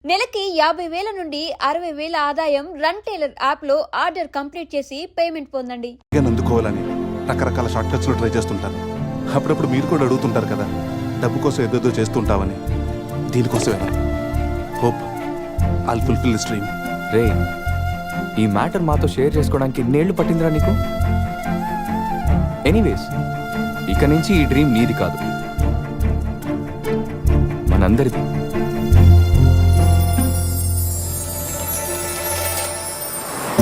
నెలకి 50,000 నుండి 60,000 ఆదాయం రన్ టైలర్ యాప్లో ఆర్డర్ కంప్లీట్ చేసి పేమెంట్ పొందండి. అందుకోవాలని రకరకాల షార్ట్ కట్స్లో ట్రై చేస్తుంటాను. అప్పుడప్పుడు మీరు కూడా అడుగుతుంటారు కదా, డబ్బు కోసం ఏదేదో చేస్తుంటావని. దీనికోసమేనా? Hope I'll fulfil this dream. రే, ఈ మ్యాటర్ మాతో షేర్ చేసుకోవడానికి ఇన్నేళ్లు పట్టిందిరా నీకు. ఎనీవేస్, ఇక నుంచి ఈ డ్రీమ్ నీది కాదు, మనందరిది.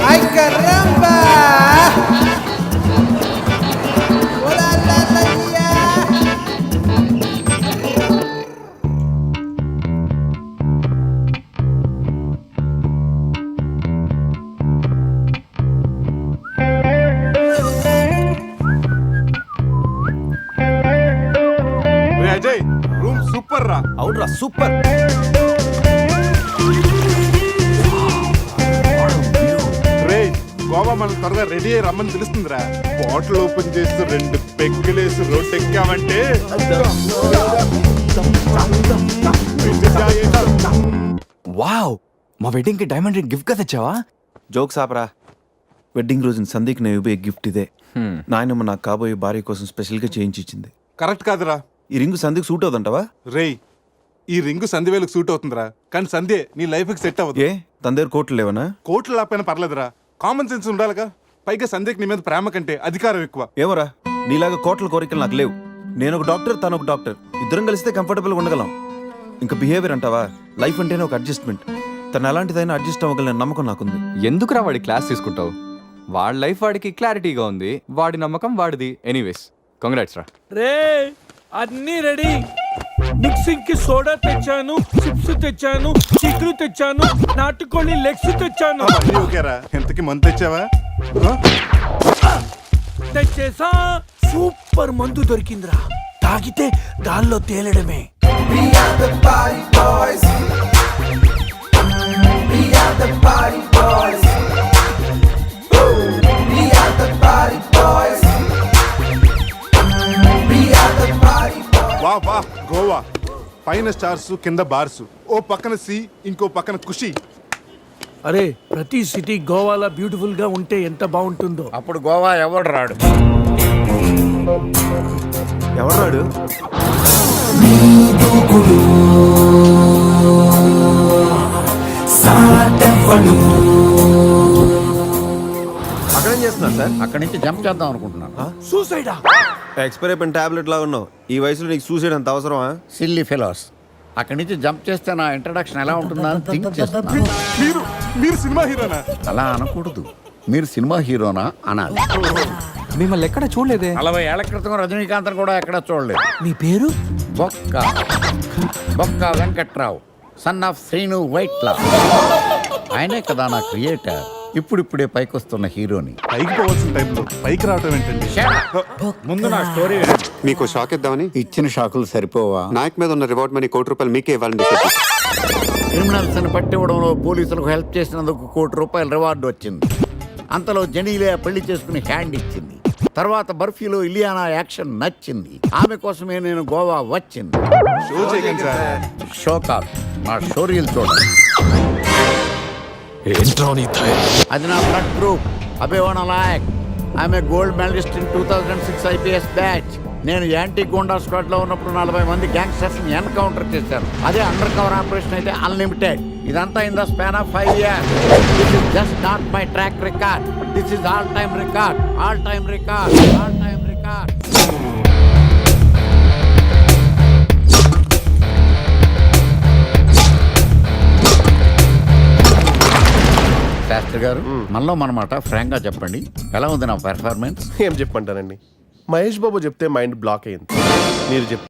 ¡Ay, caramba! ¡Hola, la, la, la! Ajay, room super రా. అవునరా, సూపర్. గోవా మనం త్వరగా రెడీ అయ్యి రమ్మని తెలుస్తుందిరా. బాటిల్ ఓపెన్ చేస్తూ 2 పెగ్గులేసి రోడ్ ఎక్కామంటే వావ్, మా వెడ్డింగ్ కి డైమండ్ రింగ్ గిఫ్ట్ గా తెచ్చావా? జోక్స్ ఆపరా. వెడ్డింగ్ రోజున సందీక్ నేను ఇవ్వే గిఫ్ట్ ఇదే. నాయనమ్మ నాకు కాబోయే భార్య కోసం స్పెషల్గా చేయించి ఇచ్చింది. కరెక్ట్ కాదురా. ఈ రింగు సందీక్ సూట్ అవుతుంటావా? రేయ్, ఈ రింగు సంధ్యవేలకు సూట్ అవుతుందిరా, కానీ సంధ్య నీ లైఫ్ కి సెట్ అవ్వదు. ఏ తన దగ్గర కోట్లు లేవనా? కోట్లు లేకపోయినా పర్లేదురా, కామన్ సెన్స్ ఉండాలిగా. పైగా సంధ్యకి నీ మీద ప్రేమ కంటే అధికారం ఎక్కువ. ఏమరా, నీలాగా కోట్ల కోరికలు నాకు లేవు. నేను ఒక డాక్టర్, తను ఒక డాక్టర్. ఇద్దరం కలిస్తే కంఫర్టబుల్గా ఉండగలం. ఇంకా బిహేవియర్ అంటావా? లైఫ్ అంటేనే ఒక అడ్జస్ట్మెంట్. తను ఎలాంటిదైనా అడ్జస్ట్ అవ్వగల నమ్మకం నాకుంది. ఎందుకురా వాడి క్లాస్ తీసుకుంటావు? వాడి లైఫ్ వాడికి క్లారిటీగా ఉంది, వాడి నమ్మకం వాడిది. ఎనీవేస్, కంగ్రాట్స్ రా. రే, అన్నీ రెడీ. మిక్సింగ్ కి సోడా తెచ్చాను, చిప్స్ తెచ్చాను, చిక్కులు తెచ్చాను, నాటుకోళ్ళి లెగ్స్ తెచ్చాను. ఓకేరా, ఎంతకి మందు తెచ్చావా? తెచ్చేసా. సూపర్ మందు దొరికిందిరా, తాగితే గాల్లో తేలడమే. వా వా, గోవా పైన స్టార్స్, కింద బార్స్, ఓ పక్కన సీ, ఇంకో పక్కన ఖుషి. అరే, ప్రతి సిటీ గోవాలో బ్యూటిఫుల్ గా ఉంటే ఎంత బాగుంటుందో. అప్పుడు గోవా ఎవడు రాడు. ఎవరు రాడు? అక్కడేం చేస్తున్నారు సార్? అక్కడి నుంచి జంప్ చేద్దాం అనుకుంటున్నాను. సూసైడా? ఎక్స్పైర్ అయిపోయిన టాబ్లెట్ లాగా ఉన్నావు. ఈ వయసులో నీకు సూసైడ్ అంత అవసరమా? Silly fellows. అక్కడి నుంచి జంప్ చేస్తే నా ఇంట్రడక్షన్ ఎలా ఉంటుందా అని థింక్ చేస్తున్నాను. మీరు సినిమా హీరోనా? అలా అనకూడదు, మీరు సినిమా హీరోనా అనాలి. మిమ్మల్ని ఎక్కడ చూడలేదే. 40 ఏళ్ల క్రితం రజనీకాంత్ కూడా ఎక్కడ చూడలేదు. మీ పేరు? బొక్క బొక్క వెంకట్రావు, సన్ ఆఫ్ శ్రీను వైట్లా. ఆయనే కదా నా క్రియేటర్. ఇప్పుడిప్పుడే పైకొస్తున్న హీరోని. పైకి పోవాల్సిన టైంలో పైకి రావటం ఏంటండి? ముందు నా స్టోరీ మీకు షాక్ ఇద్దామని. ఇచ్చిన షాకులు సరిపోవా? నాయక్ మీద ఉన్న రివార్డ్ మనీ ₹1,00,00,000 మీకే ఇవ్వాలని చెప్పి. క్రిమినల్స్ ని పట్టివ్వడంలో పోలీసులకు హెల్ప్ చేసినందుకు ₹1,00,00,000 రివార్డు వచ్చింది. అంతలో జెనీలే పెళ్లి చేసుకుని హ్యాండ్ ఇచ్చింది. తర్వాత బర్ఫీలో ఇలియానా యాక్షన్ నచ్చింది. ఆమె కోసమే నేను గోవా వచ్చింది. షో చేయకండి సార్. షో కాదు, నా స్టోరీలు చూడండి. అది నా బ్లడ్ గ్రూప్. అభివాణ నాయక్. ఆమె gold medalist in 2006 IPS batch. నేను యాంటీ గోండా స్క్వాడ్ లో ఉన్నప్పుడు 40 మంది గ్యాంగ్స్టర్స్ ని ఎన్కౌంటర్ చేశాను. అదే అండర్ కవర్ ఆపరేషన్ అయితే అన్లిమిటెడ్. ఇదంతా in the span of 5 years. This is just not my track record. This is all time record. All time record. All time record. Shastri garu, మనలో మనమాట Frank గా చెప్పండి, ఎలా ఉంది నా పెర్ఫార్మెన్స్? ఏం చెప్పంటానండి, మహేష్ బాబు చెప్తే మైండ్ బ్లాక్ అయింది. మీరు చెప్తే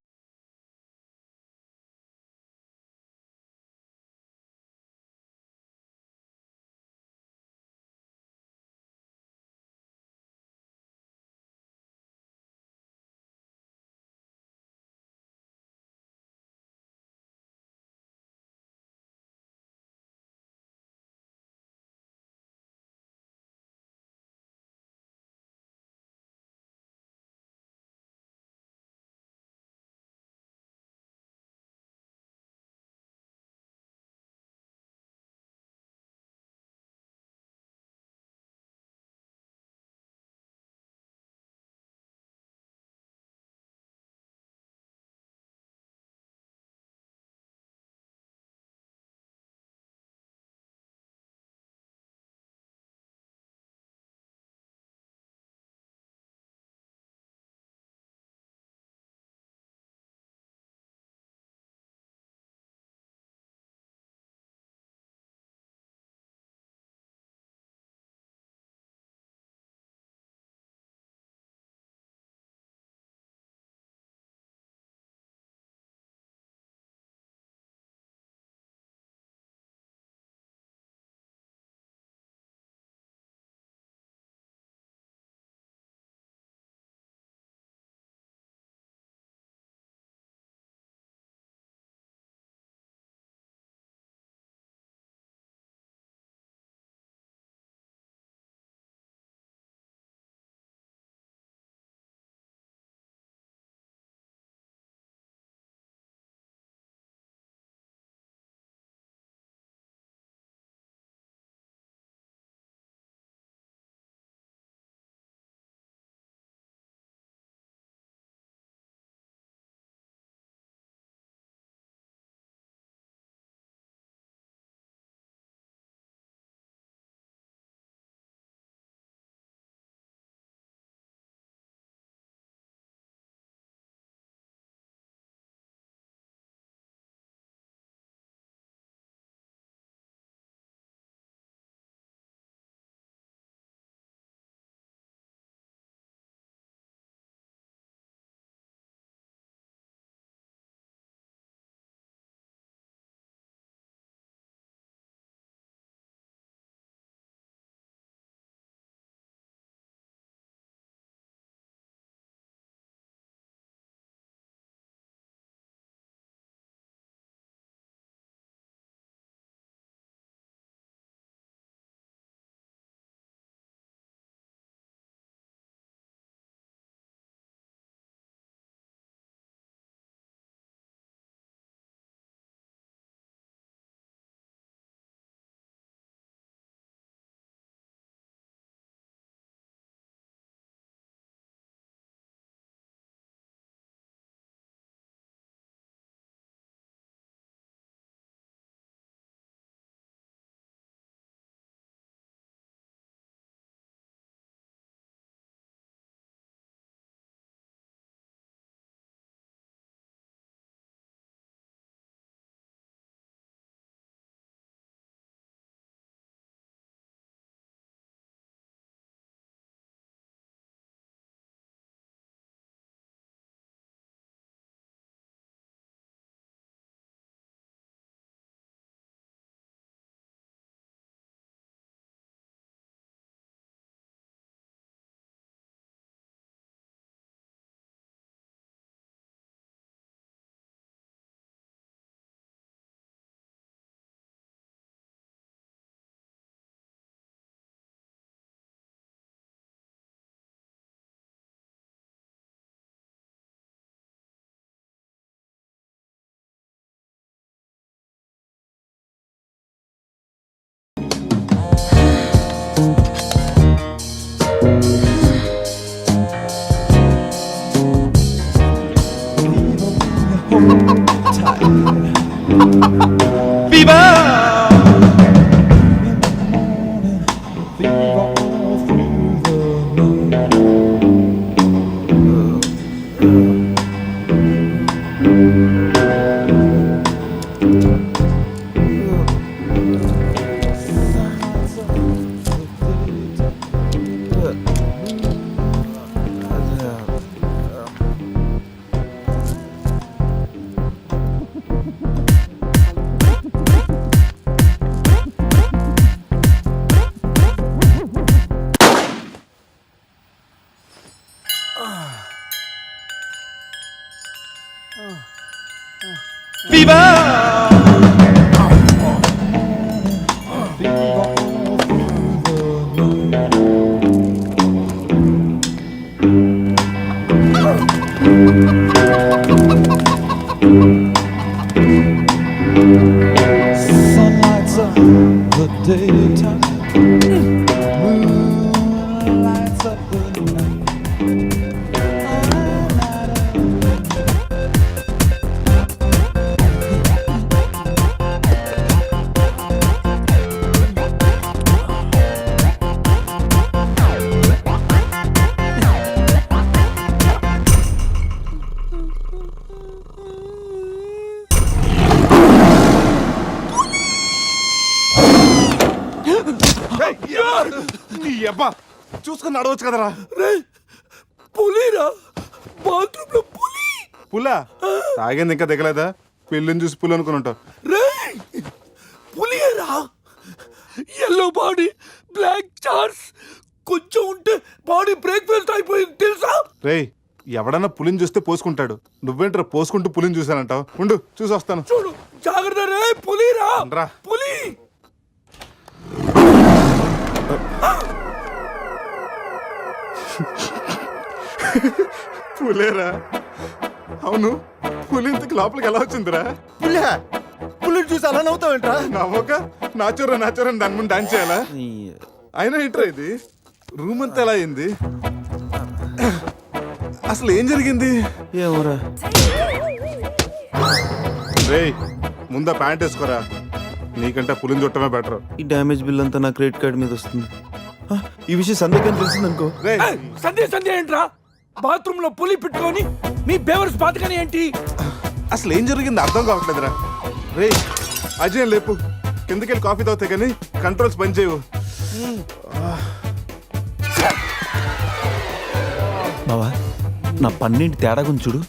నీ అబ్బా చూసుకుని నడవచ్చు కదరా. పులిరా, బాత్రూమ్ లో పులి. పులా తాగింది ఇంకా దిగలేదా? పెళ్ళిని చూసి పులి అనుకుని ఉంటావు. రేయ్, పులిరా, ఎల్లో బాడీ, బ్లాక్ చార్స్, కొంచెం ఉంటే బాడీ బ్రేక్ఫాస్ట్ అయిపోయింది తెలుసా? రేయ్ ఎవడన్నా పులిని చూస్తే పోసుకుంటాడు, నువ్వేంట్రా పోసుకుంటూ పులిని చూసానంటావు? ఉండు చూసి వస్తాను. చూడు జాగ్రత్త రే, పులిరా, రా. పులి. పులేరా? అవును, పులి ఇంతకు లోపలికి ఎలా వచ్చిందిరా? పుల్లి చూసి అలా నవ్వుతావేంట్రా? నవ్వక నాచురా నాచురా దాని ముందు డాన్స్ చేయాలా? అయినా ఏంట్రా ఇది? రూమ్ అంతా ఎలా అయింది? అసలు ఏం జరిగింది? ఏమోరా. రేయ్ ముందా ప్యాంట్ వేసుకోరా, నీకంటే పులిని చుట్టమే బెటర్. ఈ డ్యామేజ్ బిల్ అంతా నా క్రెడిట్ కార్డ్ మీద వస్తుంది. ఈ విషయం సందేహం తెలిసిందనుకో. రేయ్ సంధ్య ఏంట్రా? బాత్రూమ్ లో పులి పెట్టుకొని నీ బేవర్స్ బాతకని ఏంటి? అసలు ఏం జరిగింది అర్థం కావట్లేదురా. రేయ్ అజయ్ లేపు, కిందకెళ్ళి కాఫీ తాగుతాయి కానీ కంట్రోల్స్ పని చేయవు. బావా నా పన్నెంటి తేడా గురించి చూడు.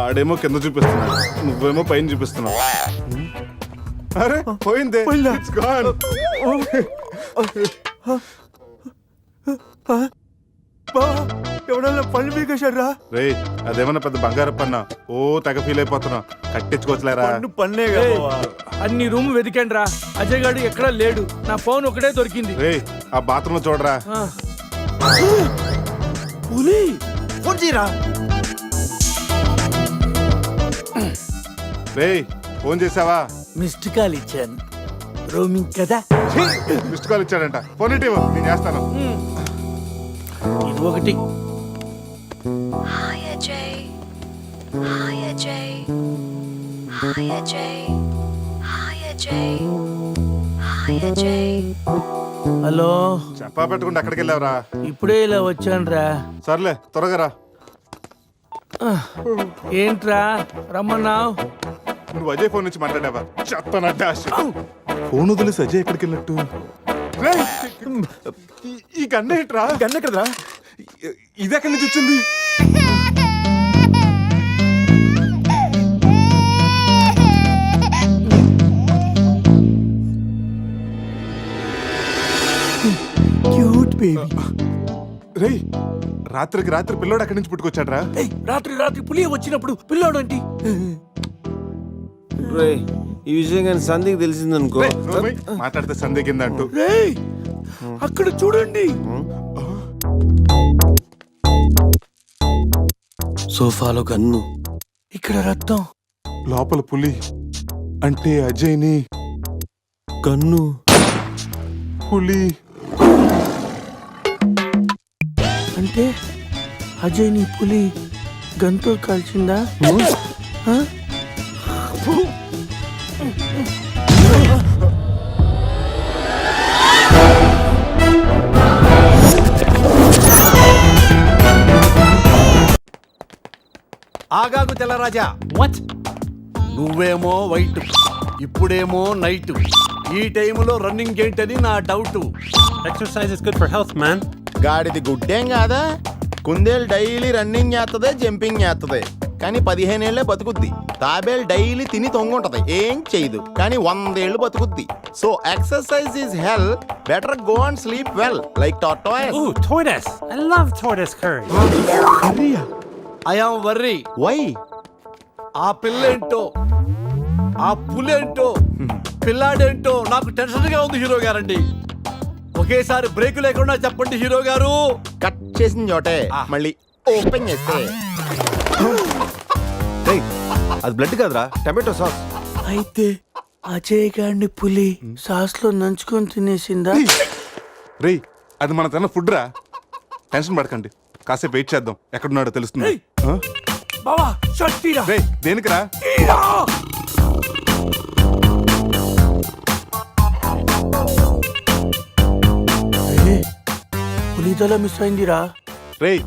ఆడేమో కింద చూపిస్తున్నాడు, నువ్వేమో పైన చూపిస్తున్నావు. అరే పోయిందే, It's gone. ఎవడన్నా పళ్ళు పీకేశారా? రేయ్ అదేమన్నా పెద్ద బంగారు పన్నా? ఓ తెగ ఫీల్ అయిపోతున్నావు, కట్టించుకోవచ్చులేరా. పన్నే అన్ని రూమ్ వెతికండి రా, అజయ్ గాడు ఎక్కడా లేడు. నా ఫోన్ ఒకటే దొరికింది. రేయ్ ఆ బాత్రూమ్ చూడరా. పులి ఫోన్ చేయరా. రేయ్ ఫోన్ చేసావా? మిస్డ్ కాల్ ఇచ్చాను, రోమింగ్ కదా. మిస్డ్ కాల్ ఇచ్చాడంట, ఫోన్ ఇటు ఇవ్వు, నేను చేస్తాను. ఇది ఒకటి. Hi Ajay. Hi Ajay. Hi Ajay. Hi Ajay. Hi Ajay. Hello, చెప్పా పెట్టుకుంటే అక్కడికి వెళ్ళావురా? ఇప్పుడే ఇలా వచ్చానురా. సర్లే త్వరగా రా. ఏంట్రా రమ్మన్నావు? నువ్వు అజయ్ ఫోన్ నుంచి మాట్లాడావా? చెప్తానంటే ఫోన్ వదిలేసి అజయ్ ఎక్కడికి వెళ్ళట్టు? రేయ్, ఈ గన్న ఏంట్రా? గన్న ఎక్కడరా? ఇది ఎక్కడి నుంచి వచ్చింది? Cute baby. రేయ్ రాత్రికి రాత్రి పిల్లోడు అక్కడి నుంచి పుట్టుకొచ్చాడ్రా. రాత్రి పులి వచ్చినప్పుడు పిల్లోడు ఏంటి? రే ఈ విషయం కానీ సంధికి తెలిసిందనుకో. రేయ్, నోరు మూయ్. మాట్లాడితే సందే కింద అంటూ. రేయ్ అక్కడ చూడండి. సోఫాలో గన్ను, ఇక్కడ రక్తం. లోపల పులి అంటే అజయ్ని గన్ను, పులి అంటే అజయ్ నీ పులి గంతో కాల్చిందా? ఆ? ఆగాగు తెల్లరాజా. వాట్? నువ్వేమో వైట్, ఇప్పుడేమో నైట్. ఈ టైంలో రన్నింగ్ ఏంటని నా doubt. Exercise is good for health, man. గాడిది గుడ్డేం కాదా? కుందేలు డైలీ రన్నింగ్ చేస్తుంది, జంపింగ్ చేస్తుంది, కానీ 15 ఏళ్లే బతుకుద్ది. తాబేలు డైలీ తిని తొంగుంటది, ఏం చేయదు, కానీ 100 ఏళ్ళు బతుకుద్ది. So exercise is hell, better go and sleep well like tortoise. Ooh, tortoise. I love tortoise curry. I am worry. Why? ఆ పిల్లేంటో, ఆ పులేంటో, పిల్లాడేంటో నాకు టెన్షన్ గా ఉంది హీరో గారండి. ఒకేసారి బ్రేక్ లేకుండా చెప్పండి హీరో గారు. కట్ చేసిన చోటే మళ్ళీ ఓపెన్ చేస్తే అది బ్లడ్ కాదురా, టమాటో సాస్. అయితే అజయ్ గారిని పులి సాస్లో నంచుకొని తినేసిందా? రేయ్ అది మన తన ఫుడ్ రా, టెన్షన్ పడకండి, కాసేపు వెయిట్ చేద్దాం, ఎక్కడున్నాడో తెలుస్తుంది. ఏయ్! బావా షర్ట్ తీరా. రేయ్ దేనికిరా? తీరా! పులితల మిస్ అయిందిరా. రేయ్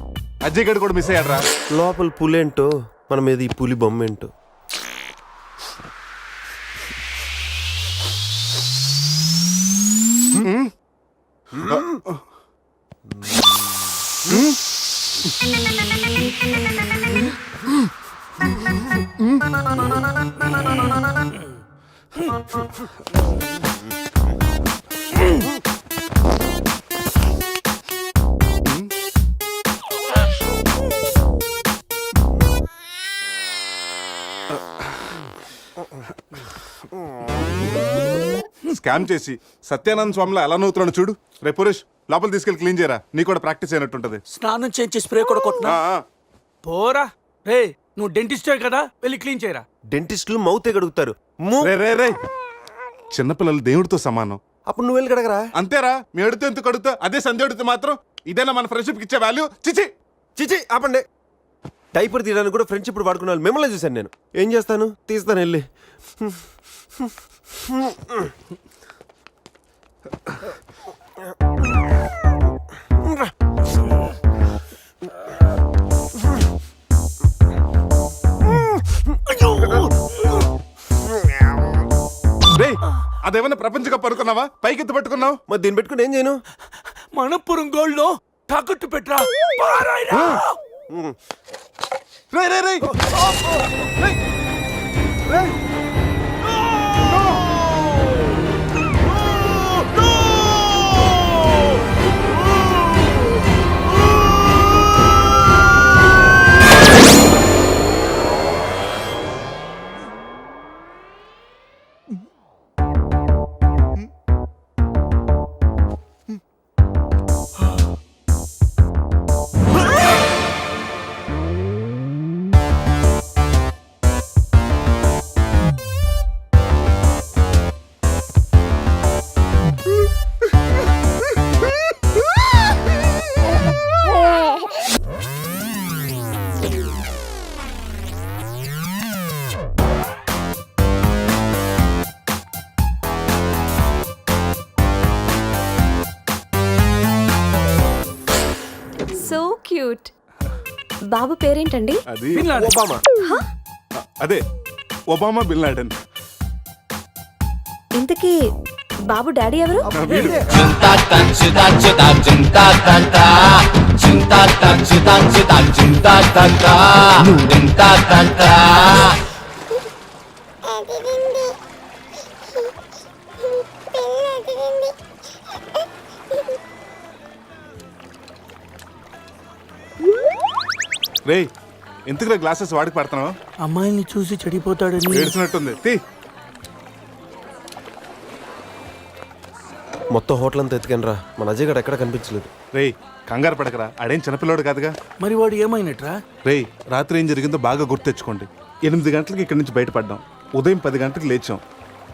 అజయ్ గడు కూడా మిస్ అయ్యాడ్రా. లోపల పులేంటో మన మీద ఈ పులి బొమ్మ ఏంటో. స్కామ్ చేసి సత్యానంద స్వామిలో ఎలా నవ్వుతున్నాడు చూడు. రే పురేష్ లోపల తీసుకెళ్ళి క్లీన్ చేయరా, నీ కూడా ప్రాక్టీస్ అయినట్టుంటది. స్నానం చేయించి స్ప్రే కూడా కొట్టినా. పోరా రే, నువ్వు డెంటిస్టే కదా, వెళ్ళి క్లీన్ చేయరా. డెంటిస్టులు మౌతే గడుగుతారు. రే రే రే చిన్నపిల్లలు దేవుడితో సమానం. అప్పుడు నువ్వు వెళ్ళి కడగరా. అంతేరా, మీ అడితే ఎందుకు అడుగుతా, అదే సంధ్య అడిగితే మాత్రం ఇదేనా మన ఫ్రెండ్షిప్ ఇచ్చే వాల్యూ? చిచి చిచి ఆపండి. డైపర్ తీయడానికి కూడా ఫ్రెండ్స్ ఇప్పుడు వాడుకున్న వాళ్ళు మిమ్మల్ని చూశాను నేను. ఏం చేస్తాను, తీస్తాను వెళ్ళి. రే అదేమన్నా ప్రపంచ కప్ అనుకున్నావా, పైకి ఎత్తి పట్టుకున్నావు? మరి దీన్ని పెట్టుకుని ఏం చేయను? మనపురం గోల్డ్ లో తాకట్టు పెట్టరా. పారాయిరా. రే రే రే రే సో క్యూట్. బాబు పేరేంటండి? అది బిన్ లాడెన్. ఒబామా. అదే ఒబామా బిన్ లాడెన్. ఇంతకీ బాబు డాడీ ఎవరు? వీడు. రే ఎందుకు గ్లాసెస్ వాడికి పడుతున్నావు? అమ్మాయిని చూసి చెడిపోతాడని. ఏడ్చినట్టుంది. తీ. మొత్తం హోటల్ అంతా ఎత్తుకెనరా, మన అజయ్ గడు ఎక్కడ కనిపించలేదు. రే కంగారు పడకరా, ఆడేం చిన్నపిల్లోడు కాదుగా. మరి వాడు ఏమైనట్రా? రే రాత్రి ఏం జరిగిందో బాగా గుర్తు తెచ్చుకోండి. 8 గంటలకి ఇక్కడి నుంచి బయటపడ్డాం, ఉదయం 10 గంటలకు లేచాం.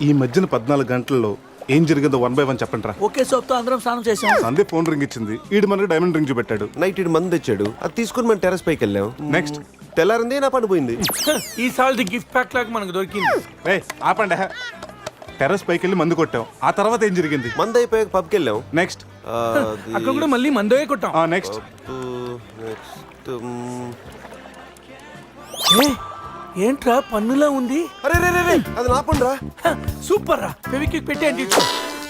ఈ మధ్యన 14 గంటల్లో ఏం జరిగిందో 1 by 1 చెప్పండి రా. ఒకే సోప్తో అందరం స్నానం చేసాం. సందే ఫోన్ రింగ్ ఇచ్చింది, ఈడు మనకి డైమండ్ రింగ్ చూపెట్టాడు. నైట్ ఇటు మంది తెచ్చాడు, అది తీసుకుని మనం టెర్రస్ పైకి వెళ్ళాం. నెక్స్ట్ తెల్లారింది నా పని పోయింది. ఈసారి గిఫ్ట్ ప్యాక్ లాగా మనకు దొరికింది. రే ఆపండి. టెర్రస్ పైకి వెళ్ళి మందు కొట్టాం. ఆ తర్వాత ఏం జరిగింది? మంది అయిపోయాక పబ్కి వెళ్ళాం. నెక్స్ట్ అక్కడ కూడా మళ్ళీ మందే కొట్టాం. నెక్స్ట్ ఏంట్రా పన్నులా ఉంది? అరే రే రే రే, అది నా పని రా. సూపర్ రా, ఫెవిక్విక్ పెట్టేయండి.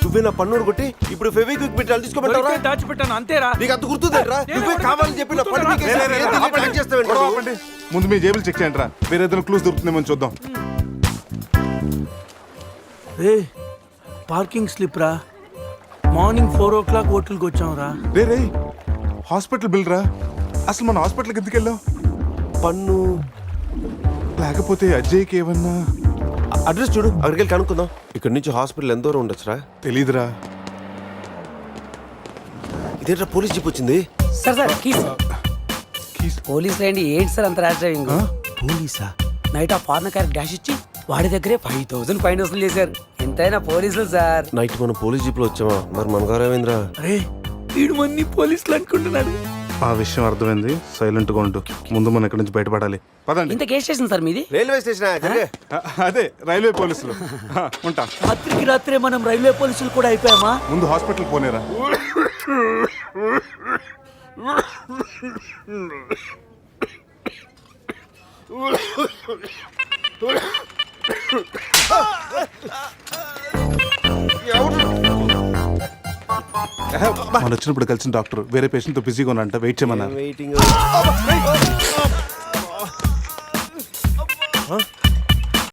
నువ్వే నా పన్నుడు కొట్టి ఇప్పుడు ఫెవిక్విక్ పెట్టాలి తీసుకోబెట్టారా? దాచిపెట్టాను అంతేరా. నీకు అంత గుర్తుందేట్రా? నువ్వే కావాలని చెప్పి నా పన్ను ఆపండి. ముందు మీ జేబులు చెక్ చేయండి రా, వేరే ఏదైనా క్లూస్ దొరుకుతుందేమో చూద్దాం. రే పార్కింగ్ స్లిప్ రా. మార్నింగ్ 4 o'clock హోటల్కి వచ్చాం రా. రే రే హాస్పిటల్ బిల్ రా. అసలు మన హాస్పిటల్కి ఎందుకు వెళ్ళాం? పన్ను లేకపోతే అజయ్కి ఏమన్నా అడ్రస్ చూడు, అక్కడికి వెళ్ళి కనుక్కుందాం. ఇక్కడ నుంచి హాస్పిటల్ ఎంత దూరం ఉండొచ్చురా? తెలీదురా. ఇదేంట్రా పోలీస్ జీప్ వచ్చింది? Sir sir keys. Keys. Police రండి, ఏంటి సార్ అంత ర్యాష్ డ్రైవింగ్? పోలీసా? నైట్ ఆ ఫారెన్ కార్ డాష్ ఇచ్చి వాడి దగ్గరే 5,000 ఫైన్ వసూలు చేశారు. ఎంతైనా పోలీసులు సార్. నైట్ మనం పోలీస్ జీప్ లో వచ్చామా? మరి మన గారు ఏమైందిరా? అరే వీడు మంది పోలీసులు అనుకుంటున్నాడు. ఆ విషయం అర్థమైంది. సైలెంట్ గా ఉండు. ముందు మనం ఇక్కడి నుంచి బయటపడాలి. పదండి. ఇంత కేసు స్టేషన్ సార్ మీది? Railway station. అదే రైల్వే పోలీసులు. ఉంటా. రాత్రికి రాత్రే మనం రైల్వే పోలీసులు కూడా అయిపోయామా? ముందు హాస్పిటల్ పోనేరా. మనం వచ్చినప్పుడు కలిసిన డాక్టర్ వేరే పేషెంట్ తో బిజీగా ఉన్నంట. వెయిట్ చేయమన్నారు. వెయిటింగ్.